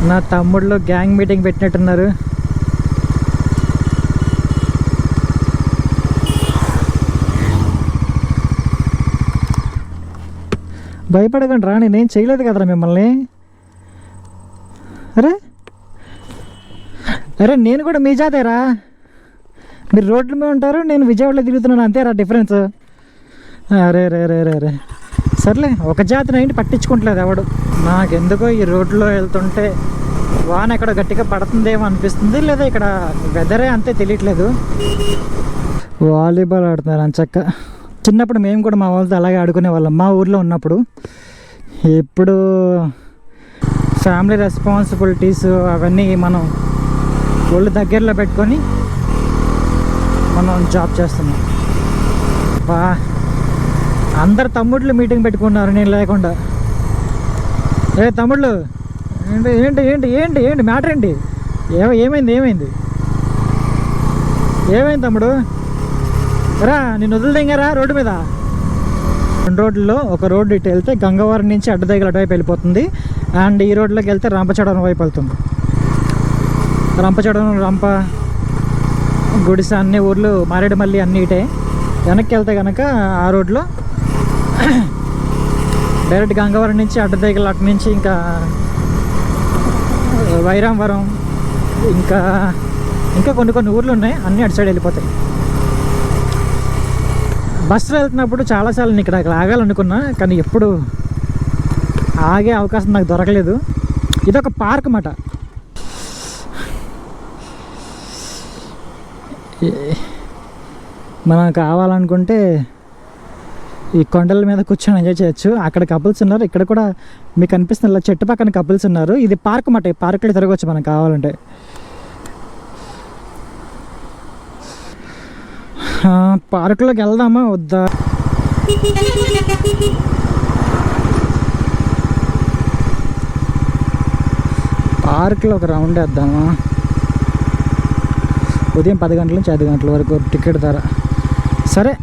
నా తమ్ముళ్ళు gang meeting పెట్టినట్టున్నారు. భయపడకండి రా, నేనేం చేయలేదు కదరా మిమ్మల్ని. అరే అరే నేను కూడా మీ జాతేరా. మీరు రోడ్ల మీద ఉంటారు, నేను విజయవాడలో తిరుగుతున్నాను, అంతేరా డిఫరెన్స్. అరే రే రే రే రే సర్లే, ఒక జాతిని ఏంటి పట్టించుకుంటలేదు ఎవడు. నాకెందుకో ఈ రోడ్లో వెళ్తుంటే వాన ఎక్కడ గట్టిగా పడుతుందేమో అనిపిస్తుంది, లేదా ఇక్కడ వెదరే అంతే తెలియట్లేదు. వాలీబాల్ ఆడుతున్నారు అంచక్క. చిన్నప్పుడు మేము కూడా మా వాళ్ళతో అలాగే ఆడుకునే వాళ్ళం మా ఊర్లో ఉన్నప్పుడు. ఇప్పుడు ఫ్యామిలీ రెస్పాన్సిబిలిటీస్ అవన్నీ మనం ఒళ్ళు దగ్గరలో పెట్టుకొని మనం జాబ్ చేస్తున్నాం. బా అందరు తమ్ముళ్ళు మీటింగ్ పెట్టుకున్నారు నేను లేకుండా. ఏ తమ్ముళ్ళు, ఏంటి ఏంటి ఏంటి ఏంటి ఏంటి మ్యాటర్ ఏంటి? ఏమైంది ఏమైంది ఏమైంది తమ్ముడు? రా నేను వదిలిదెంగారా రోడ్డు మీద. 2 రోడ్లలో ఒక రోడ్డు ఇటు వెళ్తే గంగవరం నుంచి అడ్డదగ్గర అటువైపు వెళ్ళిపోతుంది, అండ్ ఈ రోడ్లోకి వెళ్తే రంపచోడవరం వైపు వెళ్తుంది. రంపచోడవరం, రంప, గుడిస అన్ని ఊర్లు, మారేడుమల్లి అన్నీ ఇటే. వెనక్కి వెళ్తే కనుక ఆ రోడ్లో డైరెక్ట్ గంగవరం నుంచి అడ్డదగ్గర అటు నుంచి ఇంకా వైరాంవరం, ఇంకా ఇంకా కొన్ని ఊర్లు ఉన్నాయి, అన్నీ అటు సైడ్ వెళ్ళిపోతాయి. బస్సులో వెళ్తున్నప్పుడు చాలాసార్లు ఇక్కడ ఆగాలనుకున్నా, కానీ ఎప్పుడు ఆగే అవకాశం నాకు దొరకలేదు. ఇదొక పార్క్ అన్నమాట. మనం కావాలనుకుంటే ఈ కొండల మీద కూర్చొని ఎంజాయ్ చేయొచ్చు. అక్కడ కపుల్స్ ఉన్నారు, ఇక్కడ కూడా మీకు అనిపిస్తుంది ఇలా చెట్టు పక్కన కపుల్స్ ఉన్నారు. ఇది పార్క్ అన్నమాట, ఈ పార్క్లో తిరగవచ్చు మనం కావాలంటే. పార్కులోకి వెళ్దామా వద్దా? పార్క్లో ఒక రౌండ్ వేద్దామా? ఉదయం 10 గంటల నుంచి 5 గంటల వరకు టికెట్ ధర. సరే